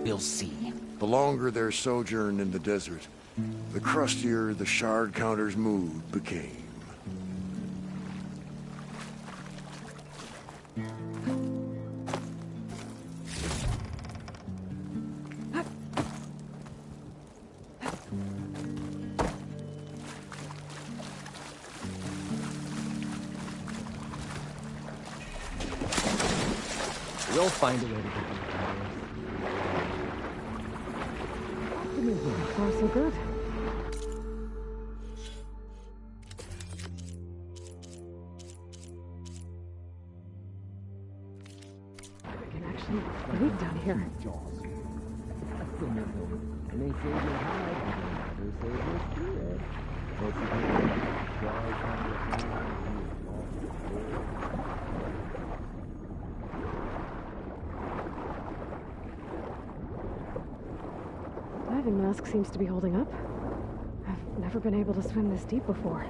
We'll see. The longer their sojourn in the desert, the crustier the shard counter's mood became. We'll find a way to get you. Optimism. Far so good. I can actually breathe down here. And they say you're high, they say you're spirit. Diving mask seems to be holding up. I've never been able to swim this deep before.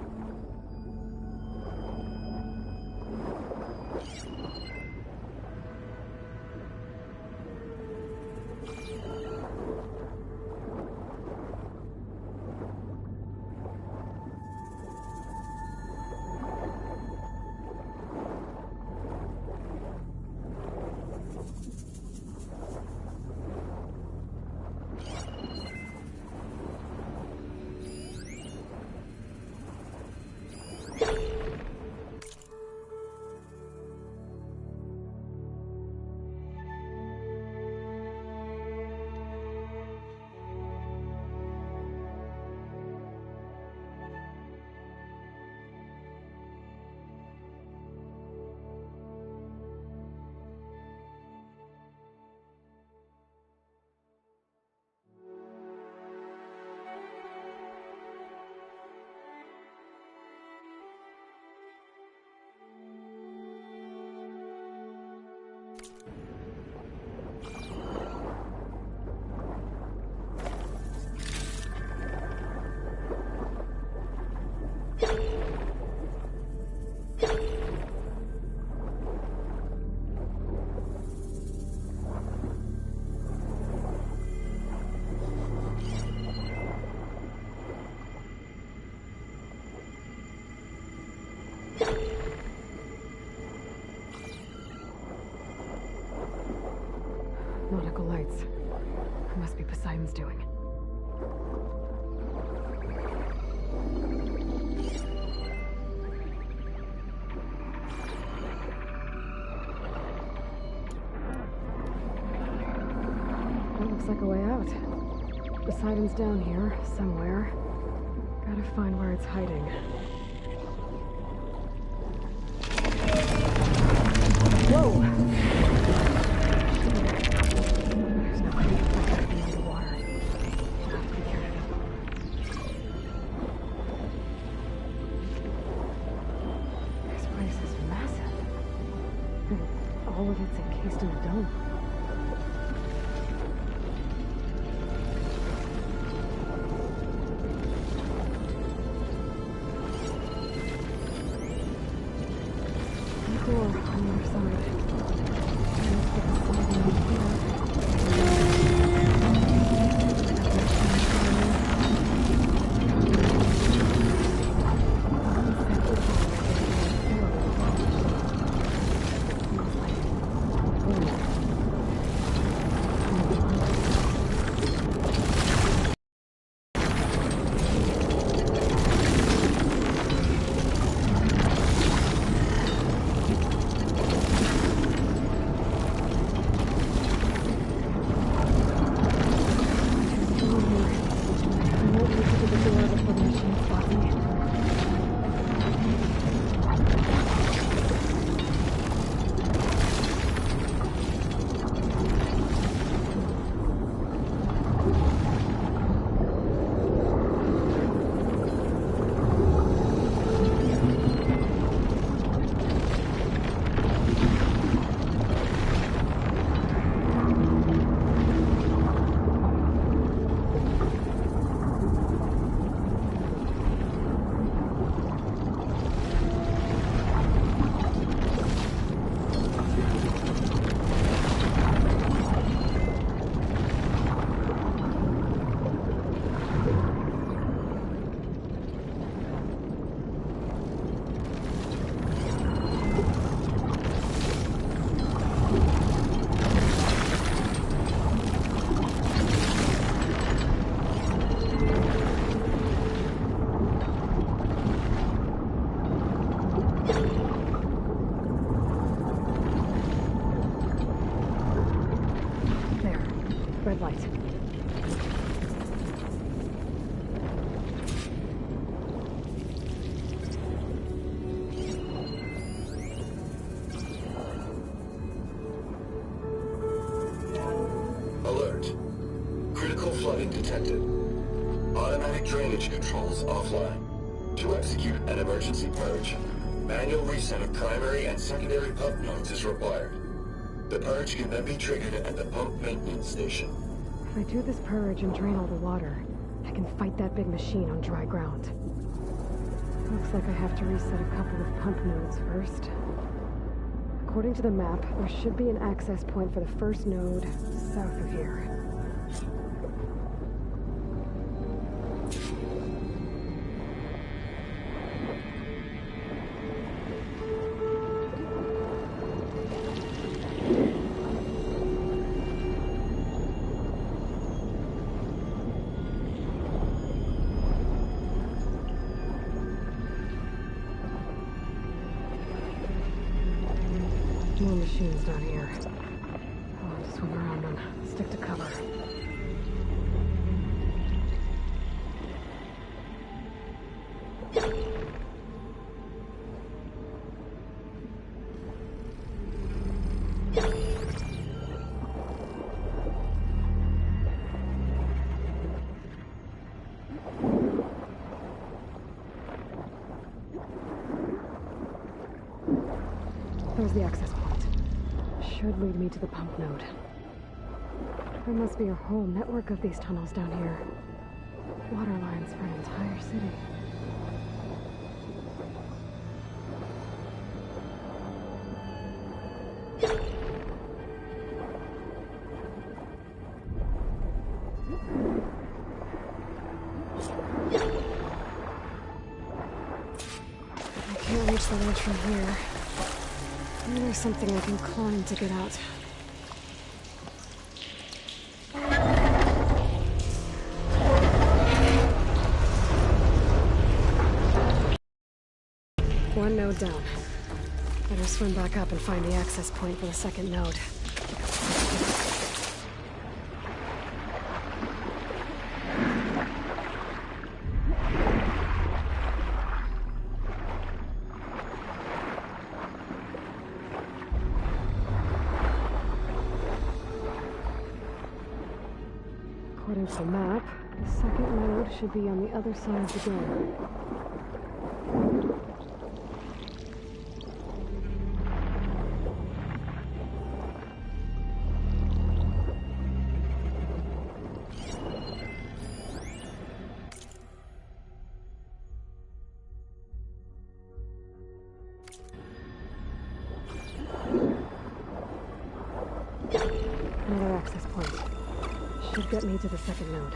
Nautical lights. Must be Poseidon's doing. That looks like a way out. Poseidon's down here, somewhere. Gotta find where it's hiding. Whoa! There's no way to find anything underwater. I'll have to be careful. This place is massive. And all of it's encased in a dome. Cool on the other side. Red light. Alert. Critical flooding detected. Automatic drainage controls offline. To execute an emergency purge, manual reset of primary and secondary pump nodes is required. The purge can then be triggered at the pump maintenance station. If I do this purge and drain all the water, I can fight that big machine on dry ground. Looks like I have to reset a couple of pump nodes first. According to the map, there should be an access point for the first node south of here. More machines down here. I'll have to swim around them. Stick to cover. There's the access point. Should lead me to the pump node. There must be a whole network of these tunnels down here. Water lines for an entire city. I can't reach the ledge from here. Maybe there's something I can climb to get out. One node down. Better swim back up and find the access point for the second node. According to the map, the second node should be on the other side of the door. Another access point. Should get me to the second node.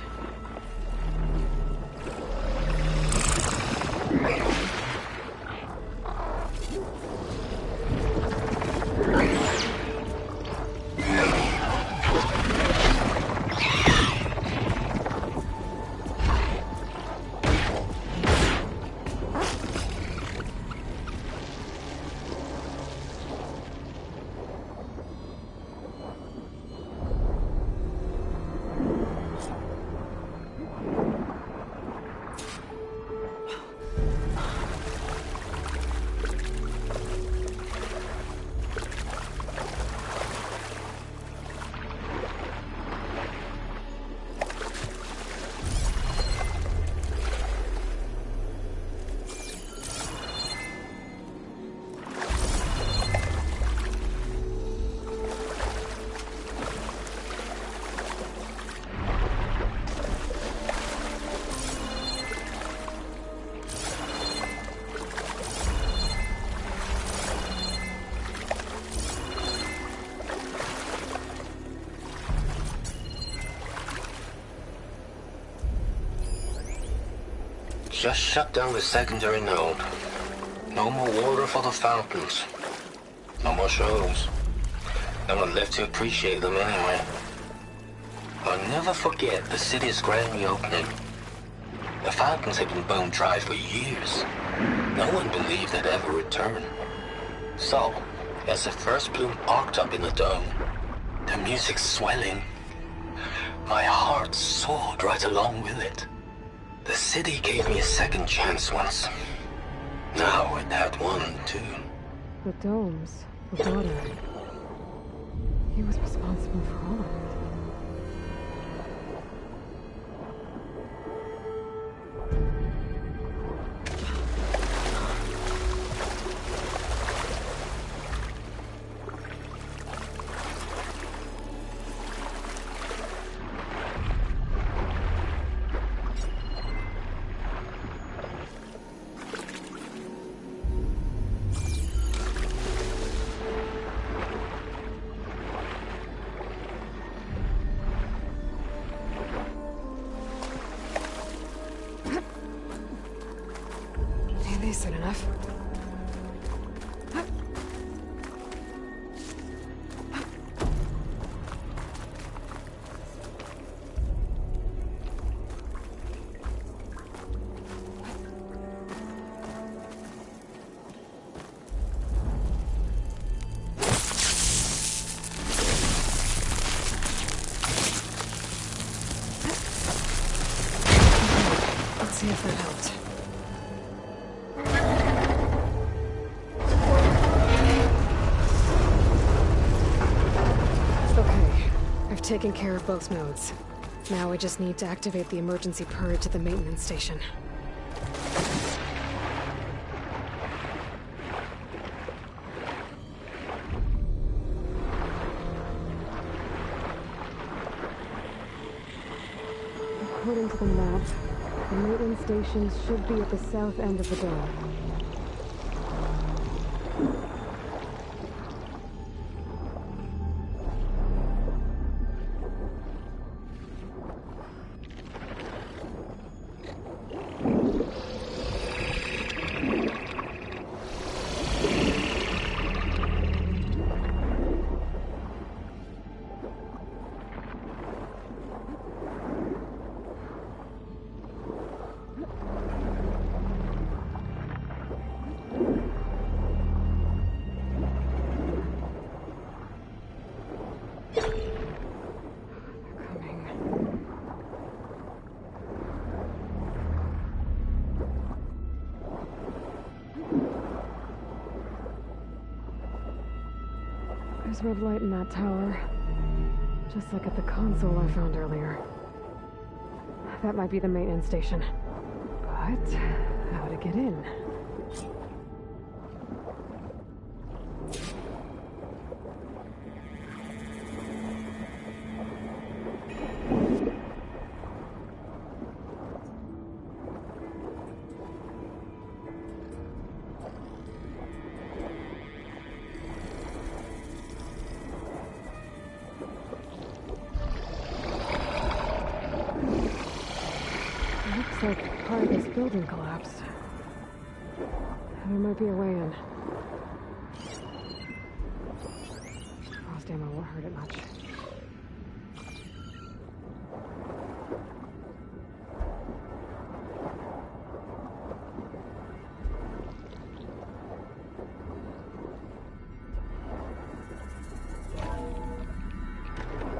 Just shut down the secondary node. No more water for the fountains. No more shows. No one left to appreciate them anyway. I'll never forget the city's grand reopening. The fountains had been bone dry for years. No one believed they'd ever return. So, as the first bloom arced up in the dome, the music swelling, my heart soared right along with it. The city gave me a second chance once. Now it had one, too. The domes, the water. He was responsible for all of it. Decent enough. Let's see if that helped. Taking care of both nodes. Now we just need to activate the emergency purge at the maintenance station. According to the map, the maintenance station should be at the south end of the dome. There's red light in that tower. Just like at the console I found earlier. That might be the maintenance station. But how to get in? Looks like part of this building collapsed. There might be a way in. Frost ammo won't hurt it much.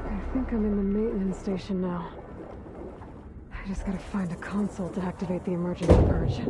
I think I'm in the maintenance station now. I just gotta find a console to activate the emergency purge.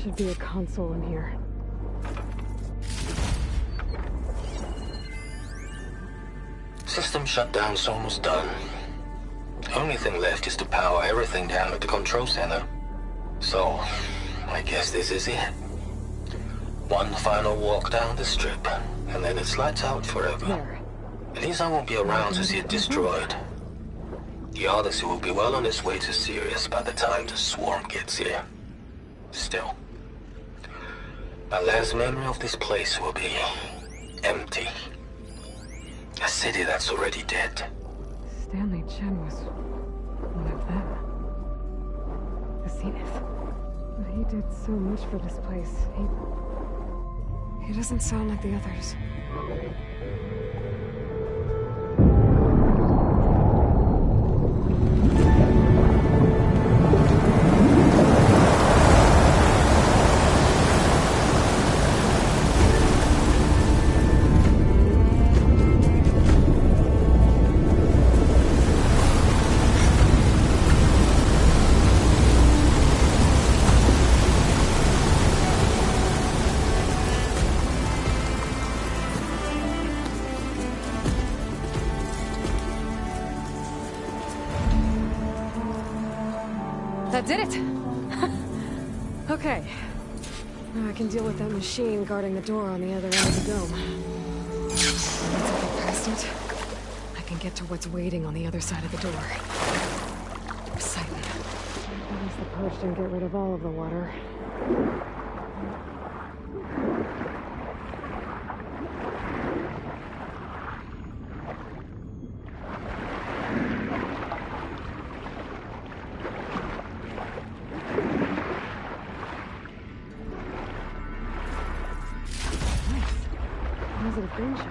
Should be a console in here. System shutdown's almost done. Only thing left is to power everything down at the control center. So, I guess this is it. One final walk down the strip, and then it's lights out forever. There. At least I won't be around to see it destroyed. The Odyssey will be well on its way to Sirius by the time the swarm gets here. Still, my last memory of this place will be empty. A city that's already dead. Stanley Chen was one of them. The Zenith. He did so much for this place. He doesn't sound like the others. That did it! Okay. Now I can deal with that machine guarding the door on the other end of the dome. Once I get past it, I can get to what's waiting on the other side of the door. Poseidon. At least the purge didn't get rid of all of the water. Positive green shot.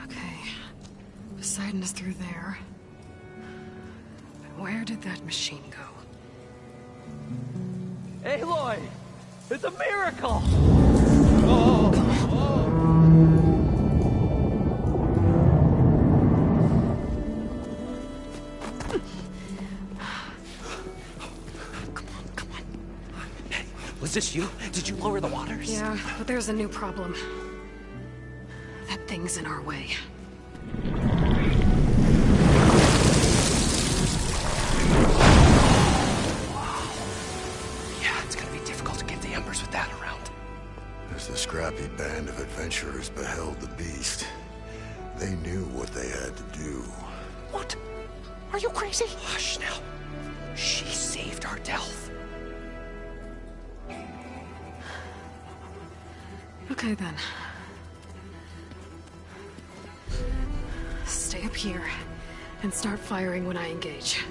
Okay. Poseidon is through there. But where did that machine go? Aloy! It's a miracle! Come on. Hey, was this you? Did you lower the waters? Yeah, but there's a new problem. That thing's in our way. Yeah, it's gonna be difficult to get the embers with that around. As the scrappy band of adventurers beheld the beast, they knew what they had to do. What? Are you crazy? Hush now. She saved our Delph. Okay then. Stay up here and start firing when I engage.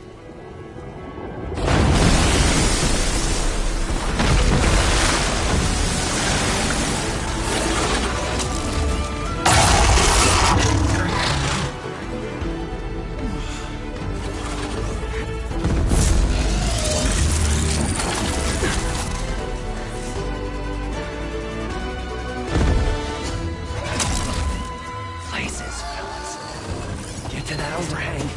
Places, fellas. Get to that overhang.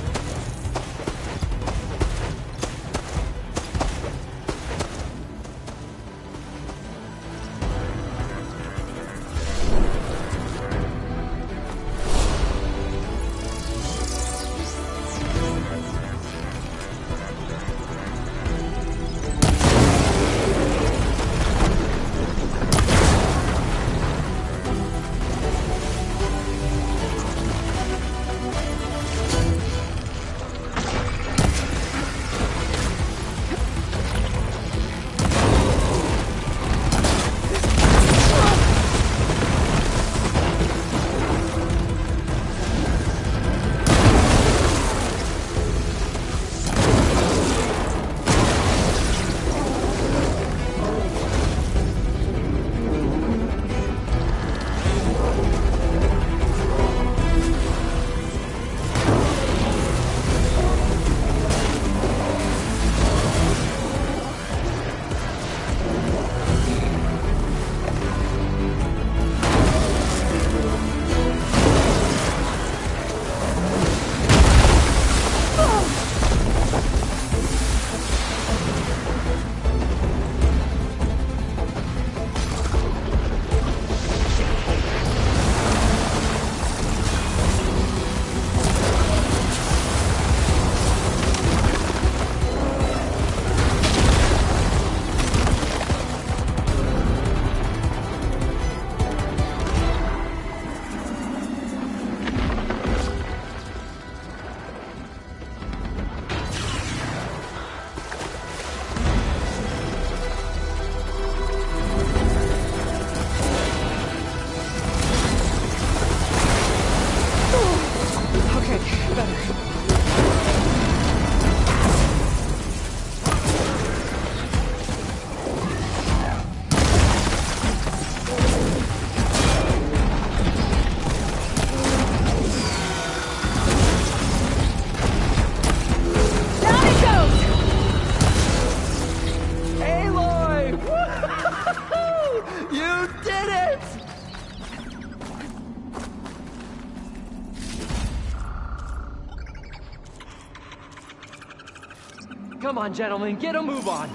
Come on, gentlemen, get a move on.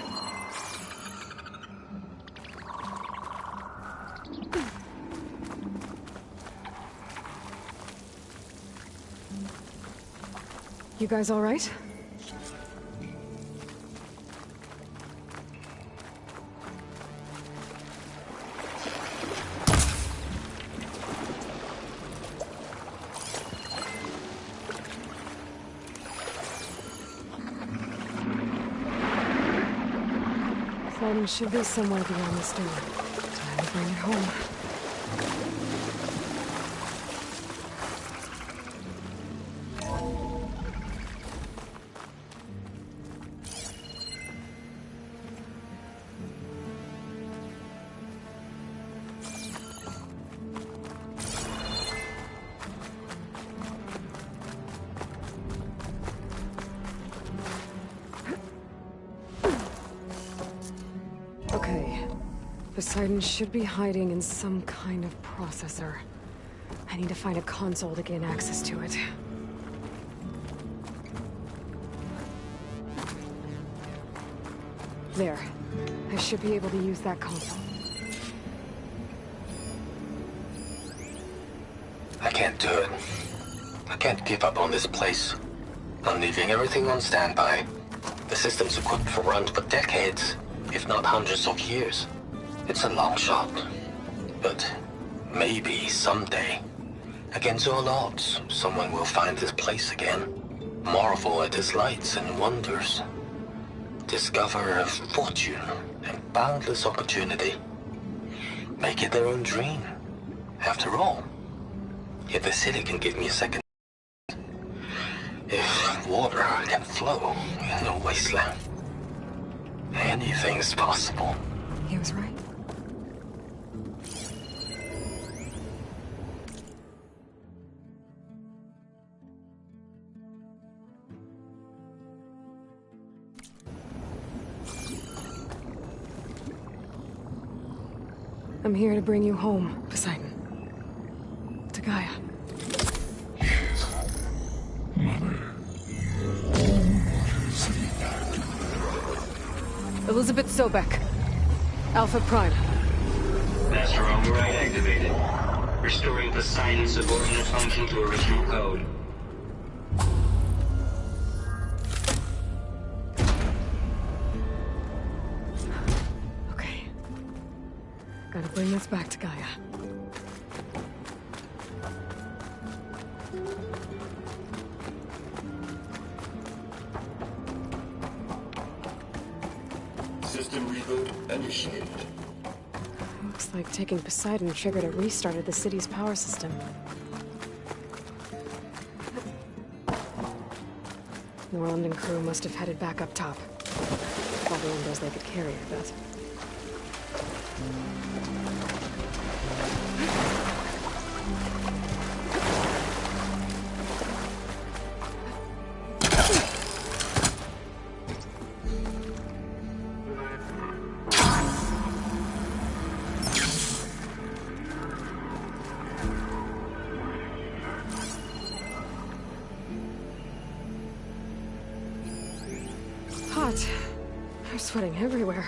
You guys all right? Poseidon should be somewhere beyond the storm. Time to bring it home. Okay. Poseidon should be hiding in some kind of processor. I need to find a console to gain access to it. There. I should be able to use that console. I can't do it. I can't give up on this place. I'm leaving everything on standby. The system's equipped for runs for decades, if not hundreds of years. It's a long shot. But maybe someday, against all odds, someone will find this place again. Marvel at its lights and wonders. Discover a fortune and boundless opportunity. Make it their own dream. After all, if the city can give me a second, if water can flow in a wasteland, anything's possible. He was right. I'm here to bring you home, Poseidon. To Gaia. Elizabeth Sobek. Alpha Prime. Master override activated. Restoring Poseidon's subordinate function to original code. Okay. Gotta bring this back to Gaia. System reboot initiated. Looks like taking Poseidon triggered a restart of the city's power system. Moreland and crew must have headed back up top. All the windows they could carry, I bet. Hot. I'm sweating everywhere.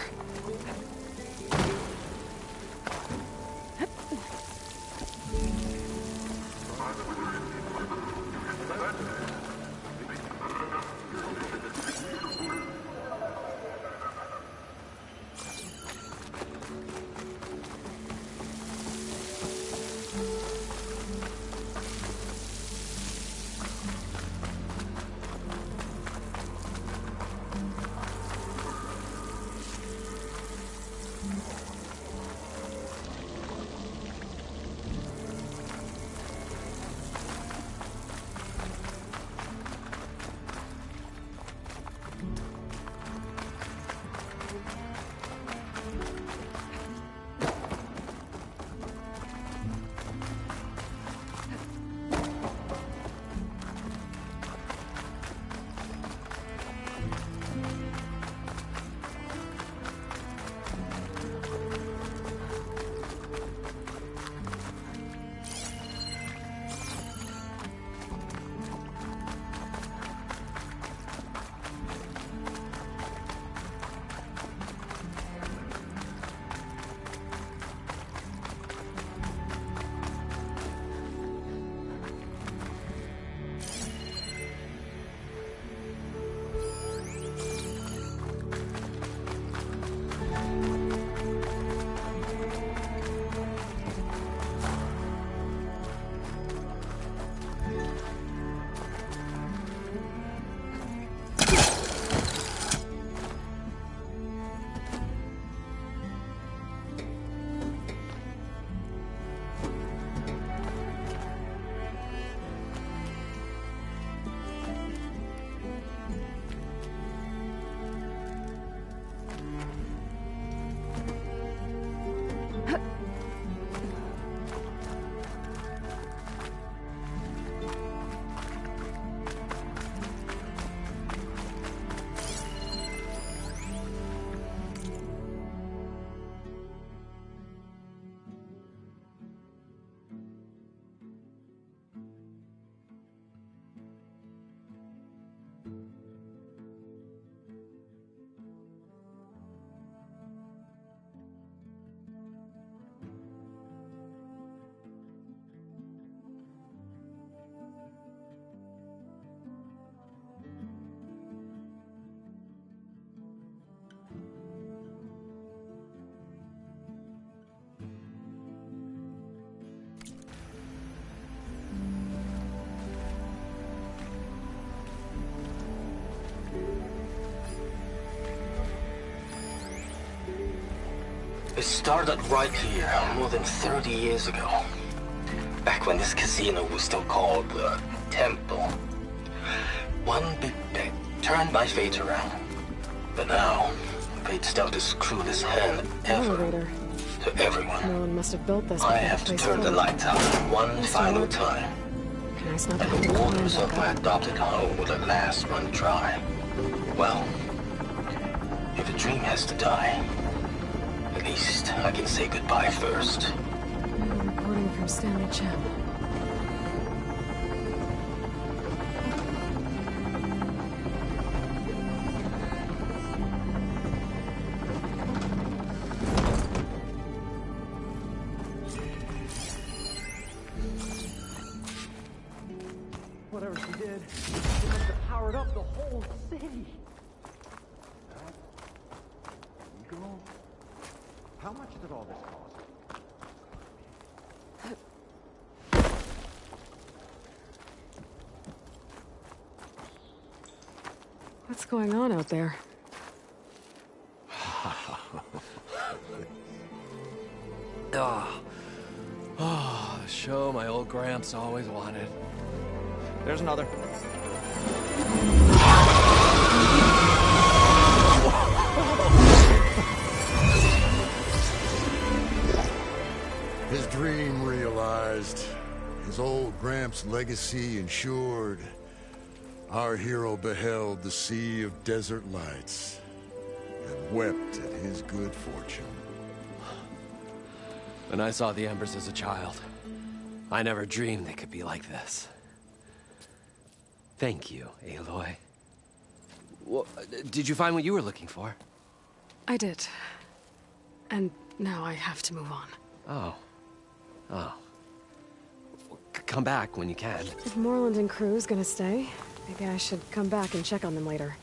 It started right here, more than 30 years ago. Back when this casino was still called the Temple. One big bet turned my fate around. But now, fate's dealt this cruelest hand ever Elevator. to everyone. No one must have built this. I before have to place turn the closed. lights out one final time. Nice not to And have the to climb waters of back my up. adopted home will at last run dry. Well, if a dream has to die, at least I can say goodbye first. Reporting from Stanley Chen. Whatever she did, she must have powered up the whole city. Eagle? How much did all this cost? What's going on out there? Oh, show my old Gramps always wanted. There's another. His dream realized. His old Gramps' legacy ensured. Our hero beheld the sea of desert lights and wept at his good fortune. When I saw the Embers as a child, I never dreamed they could be like this. Thank you, Aloy. Well, did you find what you were looking for? I did. And now I have to move on. Oh. Oh. Come back when you can. If Moreland and crew's gonna stay, maybe I should come back and check on them later.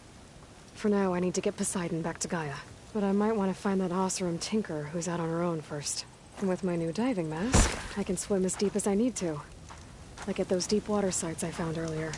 For now, I need to get Poseidon back to Gaia. But I might want to find that Oseram Tinker who's out on her own first. And with my new diving mask, I can swim as deep as I need to. Like at those deep water sites I found earlier.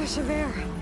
Rush of air.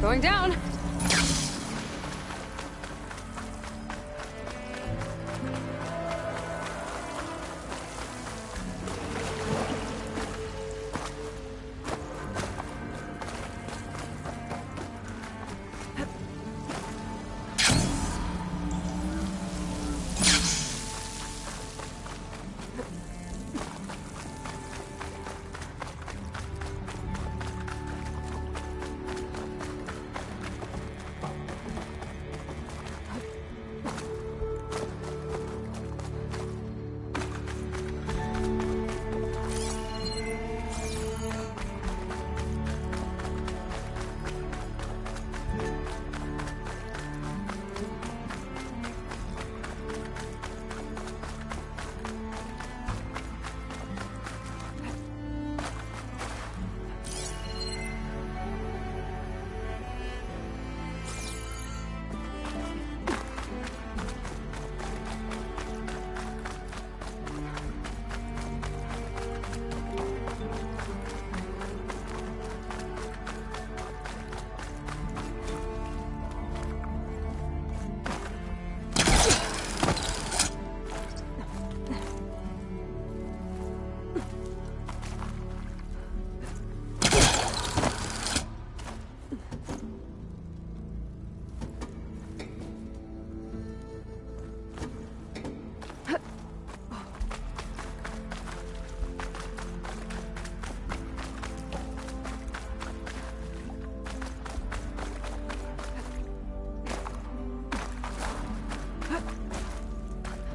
Going down.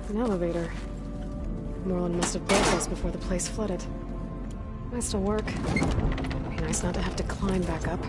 An elevator. Moreland must have built this before the place flooded. Might still work. Be nice not to have to climb back up.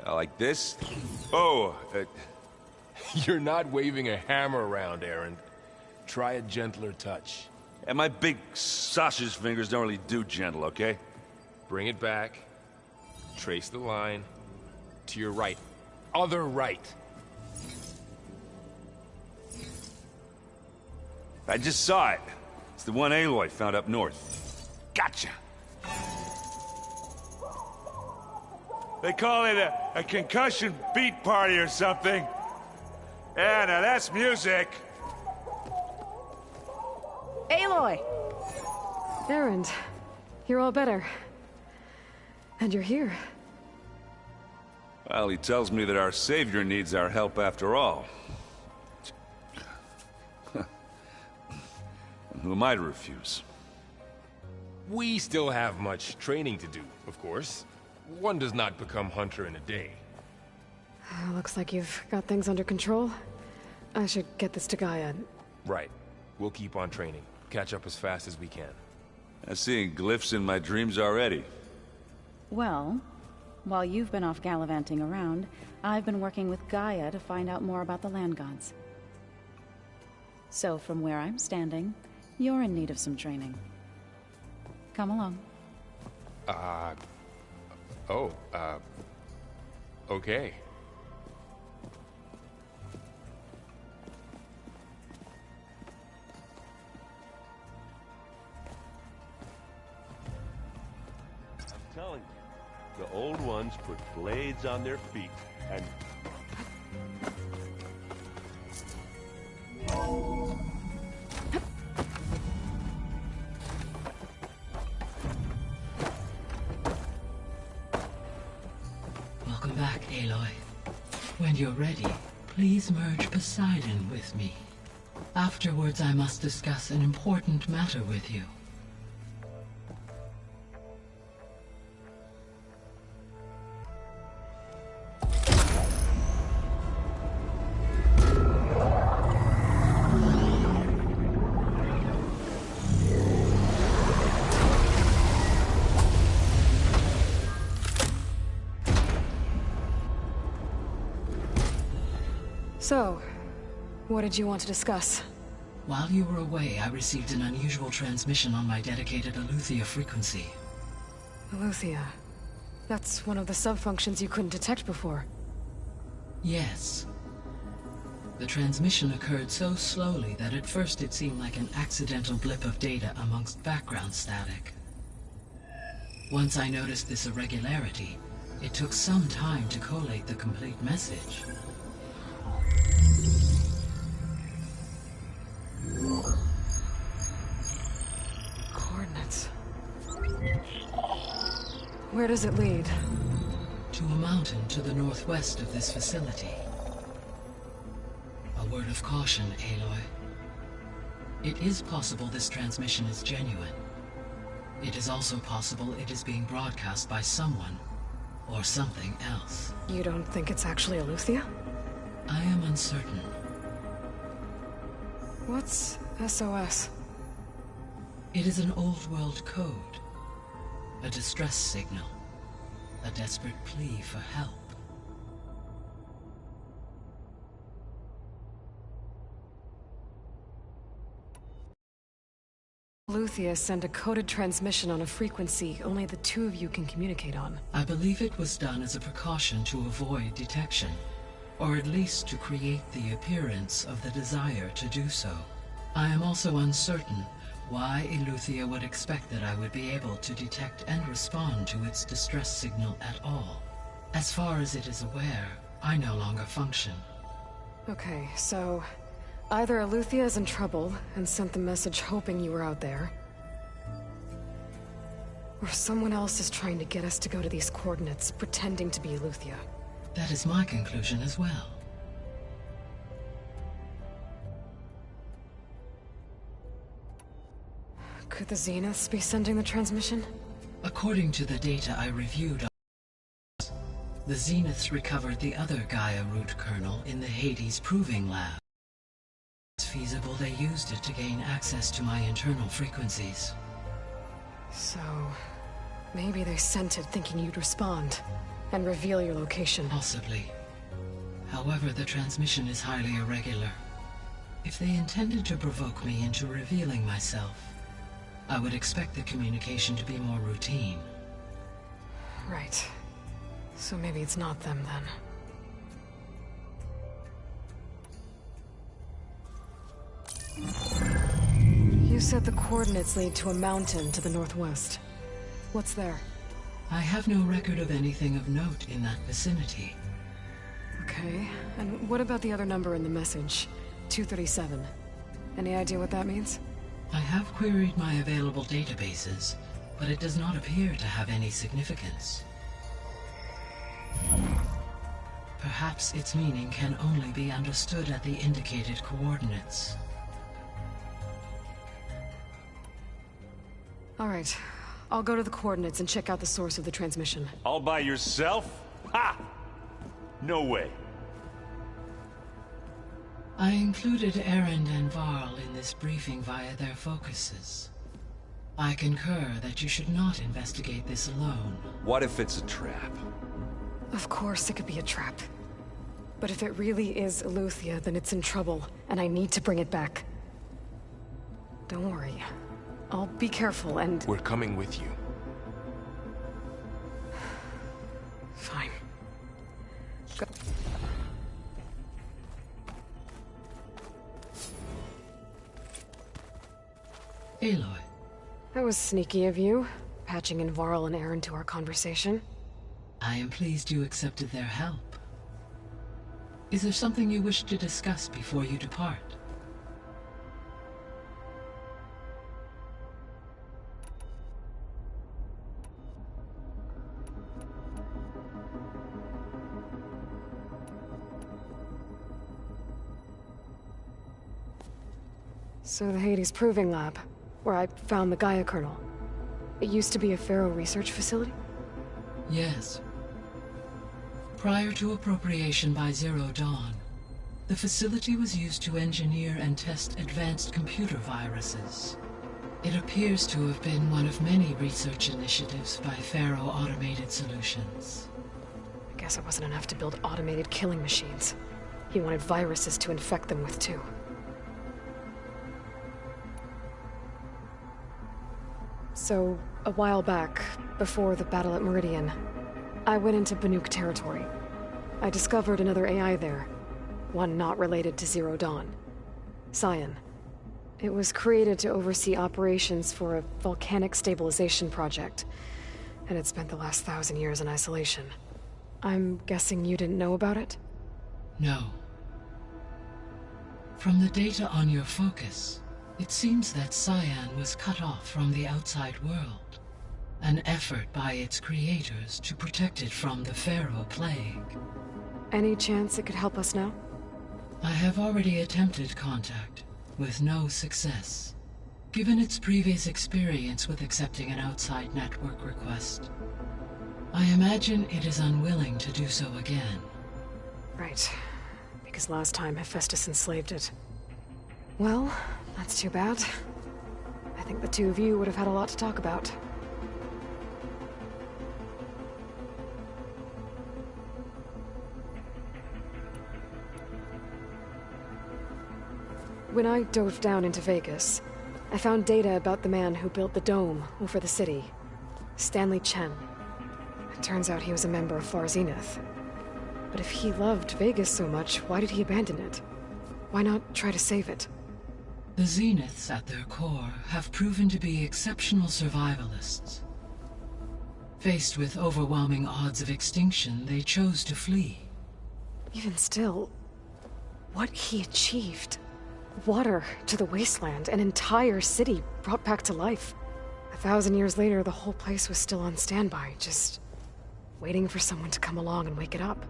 Like this? Oh, You're not waving a hammer around, Aaron. Try a gentler touch. and my big sausage fingers don't really do gentle, okay? Bring it back. Trace the line. To your right. Other right. I just saw it. It's the one Aloy found up north. Gotcha! They call it a concussion beat party or something. Yeah, now that's music. Aloy! Erend, you're all better. And you're here. Well, he tells me that our savior needs our help after all. Who am I to refuse? We still have much training to do, of course. One does not become hunter in a day. Looks like you've got things under control. I should get this to Gaia. Right. We'll keep on training. Catch up as fast as we can. I'm seeing glyphs in my dreams already. Well, While you've been off gallivanting around, I've been working with Gaia to find out more about the land gods. So from where I'm standing, you're in need of some training. Come along. Okay. I'm telling you, the old ones put blades on their feet, and... Welcome back, Aloy. When you're ready, please merge Poseidon with me. Afterwards, I must discuss an important matter with you. So, what did you want to discuss? While you were away, I received an unusual transmission on my dedicated Aletheia frequency. Aletheia. That's one of the sub-functions you couldn't detect before. Yes. The transmission occurred so slowly that at first it seemed like an accidental blip of data amongst background static. Once I noticed this irregularity, it took some time to collate the complete message. Coordinates. Where does it lead? To a mountain to the northwest of this facility. A word of caution, Aloy. It is possible this transmission is genuine. It is also possible it is being broadcast by someone or something else. You don't think it's actually Aletheia? I am uncertain. What's SOS? It is an old-world code. A distress signal. A desperate plea for help. Aletheia sent a coded transmission on a frequency only the two of you can communicate on. I believe it was done as a precaution to avoid detection, or at least to create the appearance of the desire to do so. I am also uncertain why Aletheia would expect that I would be able to detect and respond to its distress signal at all. As far as it is aware, I no longer function. Okay, so either Aletheia is in trouble and sent the message hoping you were out there, or someone else is trying to get us to go to these coordinates, pretending to be Aletheia. That is my conclusion as well. Could the Zeniths be sending the transmission? According to the data I reviewed, the Zeniths recovered the other Gaia root kernel in the Hades Proving Lab. It's feasible they used it to gain access to my internal frequencies. So, maybe they sent it thinking you'd respond and reveal your location. Possibly. However, the transmission is highly irregular. If they intended to provoke me into revealing myself, I would expect the communication to be more routine. Right. So maybe it's not them then. You said the coordinates lead to a mountain to the northwest. What's there? I have no record of anything of note in that vicinity. Okay, and what about the other number in the message? 237. Any idea what that means? I have queried my available databases, but it does not appear to have any significance. Perhaps its meaning can only be understood at the indicated coordinates. All right. I'll go to the coordinates and check out the source of the transmission. All by yourself? Ha! No way. I included Erend and Varl in this briefing via their focuses. I concur that you should not investigate this alone. What if it's a trap? Of course it could be a trap. But if it really is Eleuthia, then it's in trouble, and I need to bring it back. Don't worry. I'll be careful and... We're coming with you. Fine. Go. Aloy. That was sneaky of you, patching in Varl and Aaron to our conversation. I am pleased you accepted their help. Is there something you wish to discuss before you depart? So the Hades Proving Lab, where I found the Gaia kernel. It used to be a Pharaoh research facility? Yes. Prior to appropriation by Zero Dawn, the facility was used to engineer and test advanced computer viruses. It appears to have been one of many research initiatives by Pharaoh Automated Solutions. I guess it wasn't enough to build automated killing machines. He wanted viruses to infect them with too. So, a while back, before the battle at Meridian, I went into Banuk territory. I discovered another AI there, one not related to Zero Dawn. Cyan. It was created to oversee operations for a volcanic stabilization project, and it spent the last 1,000 years in isolation. I'm guessing you didn't know about it? No. From the data on your focus, it seems that Cyan was cut off from the outside world. An effort by its creators to protect it from the Pharaoh Plague. Any chance it could help us now? I have already attempted contact, with no success. Given its previous experience with accepting an outside network request, I imagine it is unwilling to do so again. Right. Because last time Hephaestus enslaved it. Well, that's too bad. I think the two of you would have had a lot to talk about. When I dove down into Vegas, I found data about the man who built the dome over the city, Stanley Chen. It turns out he was a member of Far Zenith. But if he loved Vegas so much, why did he abandon it? Why not try to save it? The Zeniths at their core have proven to be exceptional survivalists. Faced with overwhelming odds of extinction, they chose to flee. Even still, what he achieved. Water to the wasteland, an entire city brought back to life. 1,000 years later, the whole place was still on standby, just waiting for someone to come along and wake it up.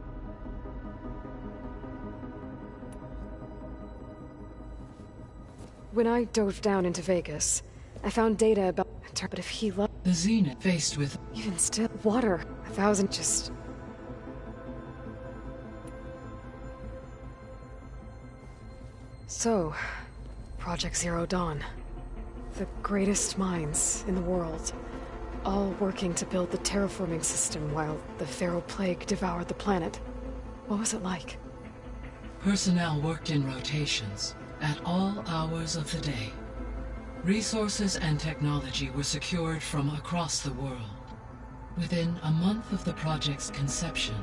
When I dove down into Vegas, I found data about... But if he loved... The Zenith faced with... Even still, water. 1,000 just... So, Project Zero Dawn. The greatest minds in the world, all working to build the terraforming system while the Pharaoh Plague devoured the planet. What was it like? Personnel worked in rotations, at all hours of the day. Resources and technology were secured from across the world. Within a month of the project's conception,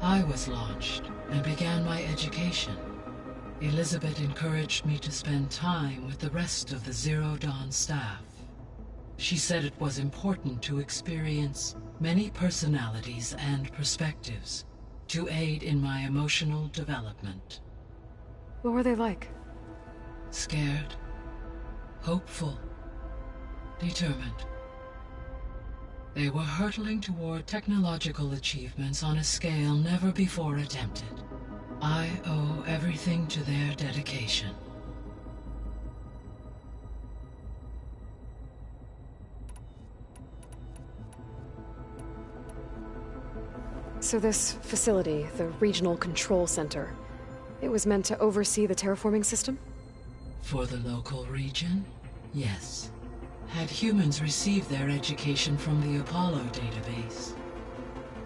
I was launched and began my education. Elizabeth encouraged me to spend time with the rest of the Zero Dawn staff. She said it was important to experience many personalities and perspectives to aid in my emotional development. What were they like? Scared, hopeful, determined. They were hurtling toward technological achievements on a scale never before attempted. I owe everything to their dedication. So this facility, the Regional Control Center, it was meant to oversee the terraforming system? For the local region, yes. Had humans received their education from the Apollo database,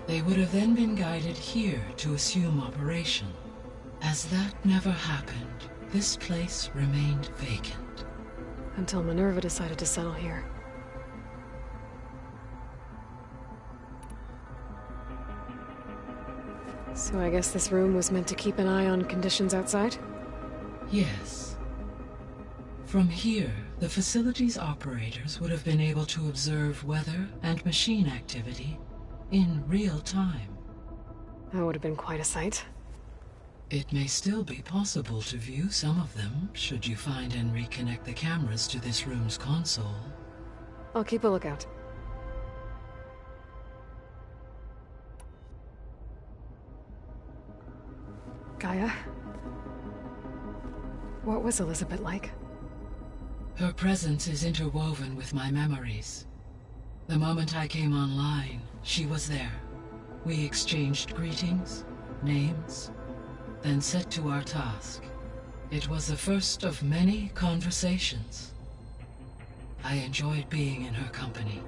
They would have then been guided here to assume operation. As that never happened, this place remained vacant. Until Minerva decided to settle here. So I guess this room was meant to keep an eye on conditions outside? Yes. From here, the facility's operators would have been able to observe weather and machine activity in real time. That would have been quite a sight. It may still be possible to view some of them, should you find and reconnect the cameras to this room's console. I'll keep a lookout. Gaia? What was Elizabeth like? Her presence is interwoven with my memories. The moment I came online, she was there. We exchanged greetings, names, then set to our task. It was the first of many conversations. I enjoyed being in her company,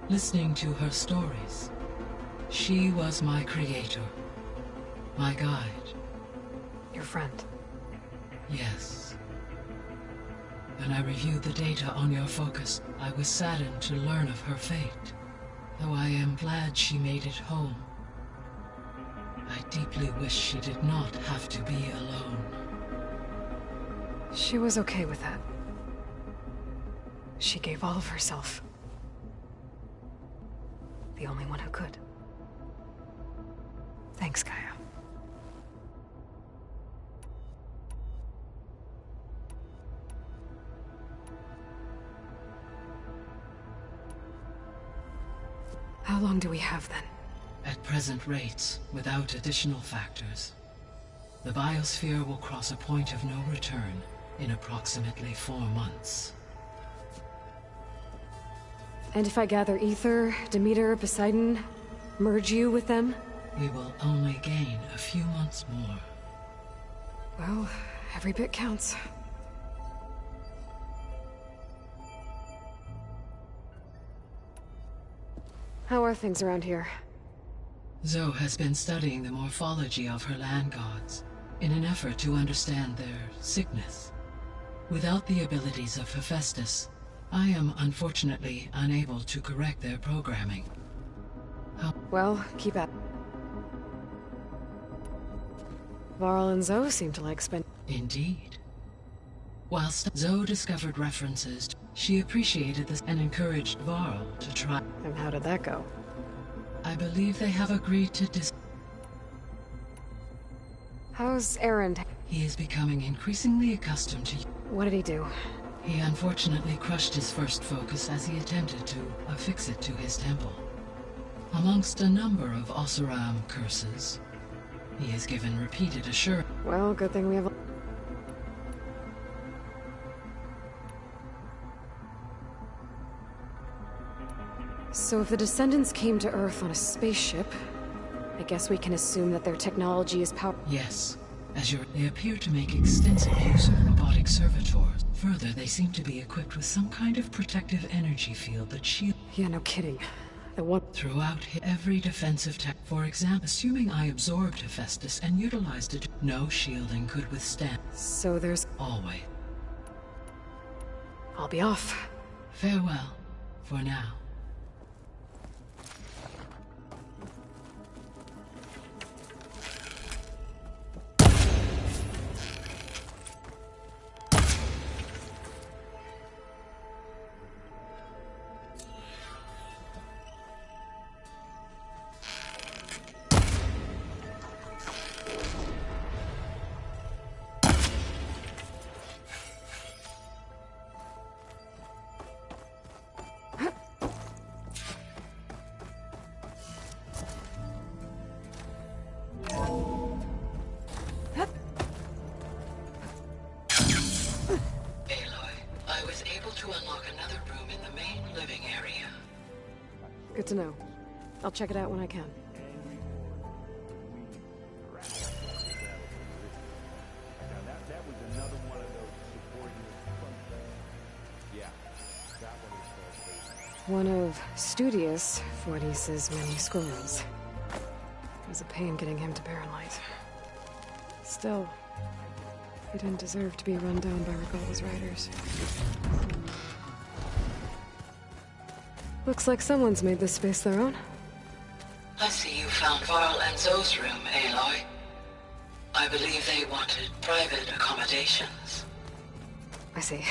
listening to her stories. She was my creator, my guide. Your friend? Yes. When I reviewed the data on your focus, I was saddened to learn of her fate, though I am glad she made it home. I deeply wish she did not have to be alone. She was okay with that. She gave all of herself. The only one who could. Thanks, Gaia. How long do we have then? At present rates, without additional factors, the biosphere will cross a point of no return in approximately 4 months. And if I gather Ether, Demeter, Poseidon, merge you with them? We will only gain a few months more. Well, every bit counts. How are things around here? Zoe has been studying the morphology of her land gods in an effort to understand their sickness. Without the abilities of Hephaestus, I am unfortunately unable to correct their programming. Well, keep at it. Varl and Zoe seem to like spending... Indeed. Whilst Zoe discovered references, she appreciated this and encouraged Varl to try. And how did that go? I believe they have agreed to How's Aaron? He is becoming increasingly accustomed to... What did he do? He unfortunately crushed his first focus as he attempted to affix it to his temple. Amongst a number of Oseram curses, he is given repeated assurance. Well, good thing we have... So if the Descendants came to Earth on a spaceship, I guess we can assume that their technology is power... Yes. They appear to make extensive use of robotic servitors. Further, they seem to be equipped with some kind of protective energy field that shields... Yeah, no kidding. The one... Throughout every defensive tech... For example, assuming I absorbed Hephaestus and utilized it, no shielding could withstand. So there's... Always. I'll be off. Farewell. For now. Good to know. I'll check it out when I can. One of Studious Fortis's many scrolls. was a pain getting him to Barren Light. Still, he didn't deserve to be run down by Regalla's riders. Looks like someone's made this space their own. I see you found Varl and Zoe's room, Aloy. I believe they wanted private accommodations. I see.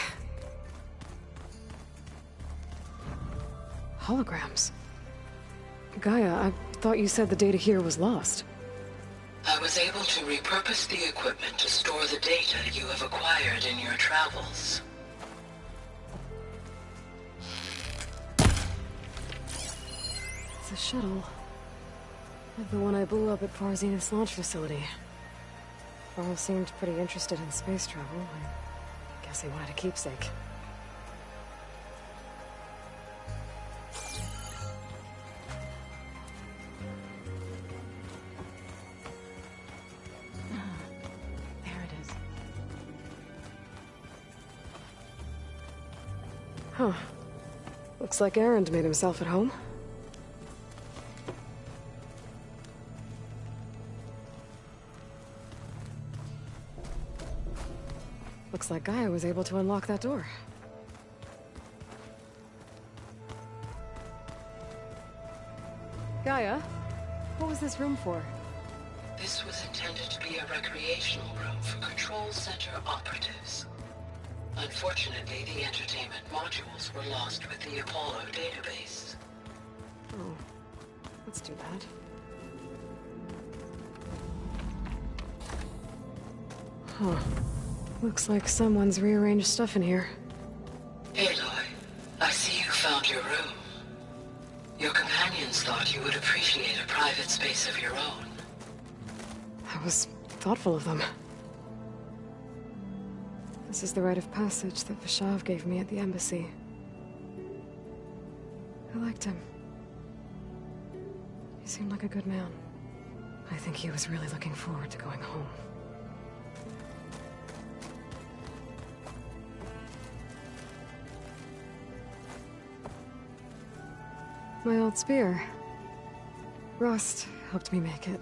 Holograms. Gaia, I thought you said the data here was lost. I was able to repurpose the equipment to store the data you have acquired in your travels. It's a shuttle. Like the one I blew up at Far Zenith's launch facility. Varl seemed pretty interested in space travel. I guess he wanted a keepsake. There it is. Huh. Looks like Erend made himself at home. Looks like Gaia was able to unlock that door. Gaia, what was this room for? This was intended to be a recreational room for Control Center operatives. Unfortunately, the entertainment modules were lost with the Apollo database. Oh, that's too bad. Huh. Looks like someone's rearranged stuff in here. Aloy, I see you found your room. Your companions thought you would appreciate a private space of your own. That was thoughtful of them. This is the rite of passage that Vishav gave me at the embassy. I liked him. He seemed like a good man. I think he was really looking forward to going home. My old spear. Rust helped me make it.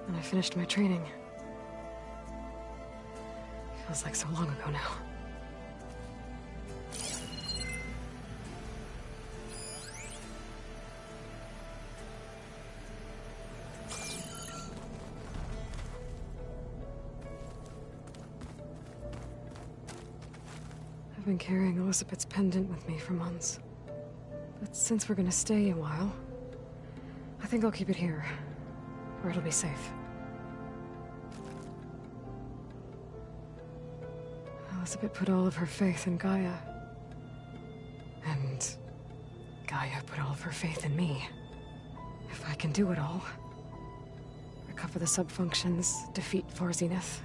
And I finished my training. Feels like so long ago now. I've been carrying Elizabeth's pendant with me for months. But since we're gonna stay a while, I think I'll keep it here, where it'll be safe. Elizabeth put all of her faith in Gaia. And Gaia put all of her faith in me. If I can do it all, recover the subfunctions, defeat Far Zenith,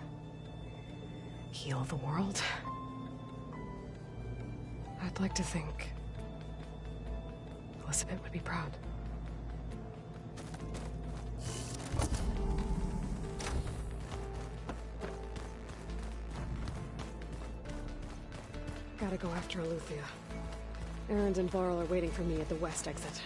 heal the world, I'd like to think Elizabeth would be proud. Gotta go after Eleuthia. Erend and Varl are waiting for me at the west exit.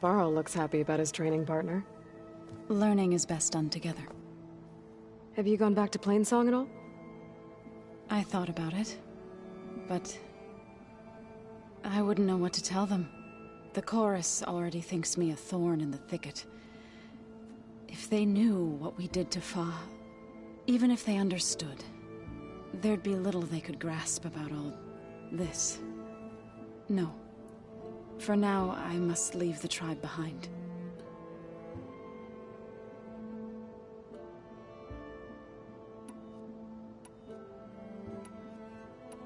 Varl looks happy about his training partner. Learning is best done together. Have you gone back to Plainsong at all? I thought about it, but I wouldn't know what to tell them. The chorus already thinks me a thorn in the thicket. If they knew what we did to Fa, even if they understood, there'd be little they could grasp about all this. No. For now, I must leave the tribe behind.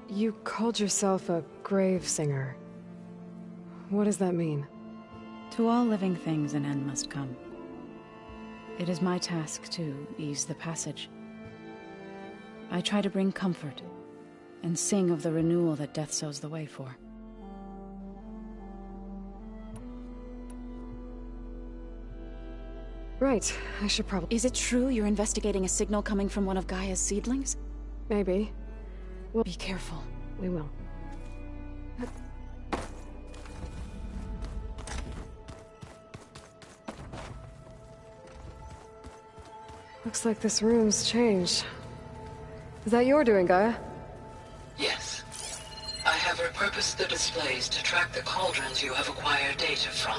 You called yourself a grave singer. What does that mean? To all living things, an end must come. It is my task to ease the passage. I try to bring comfort and sing of the renewal that death sows the way for. Right, I should probably... Is it true you're investigating a signal coming from one of Gaia's seedlings? Maybe. Well, be careful. We will. Looks like this room's changed. Is that your doing, Gaia? Yes. I have repurposed the displays to track the cauldrons you have acquired data from.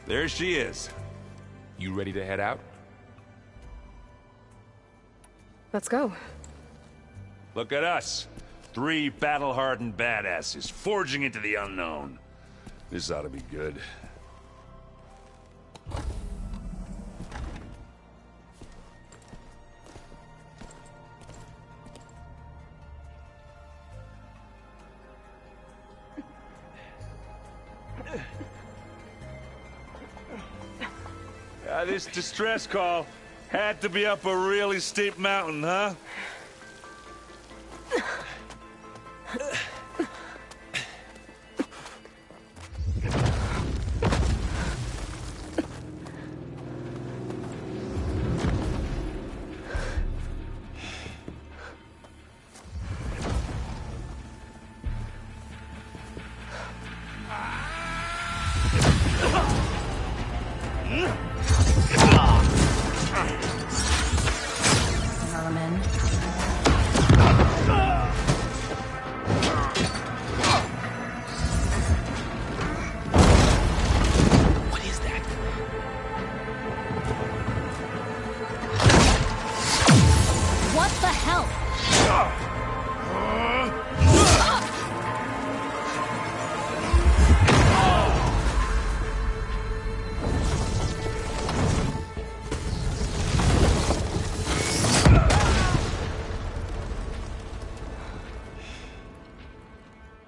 There she is. You ready to head out? Let's go. Look at us. 3 battle-hardened badasses forging into the unknown. This ought to be good. This distress call had to be up a really steep mountain, huh?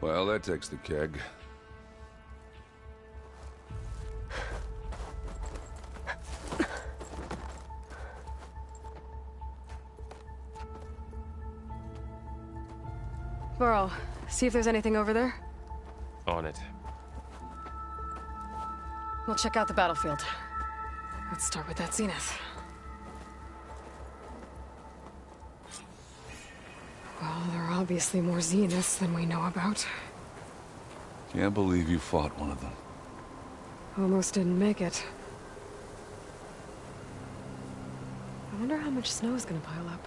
Well, that takes the keg. Varl, see if there's anything over there. On it. We'll check out the battlefield. Let's start with that zenith. Well, there are obviously more zeniths than we know about. Can't believe you fought one of them. Almost didn't make it. I wonder how much snow is gonna pile up.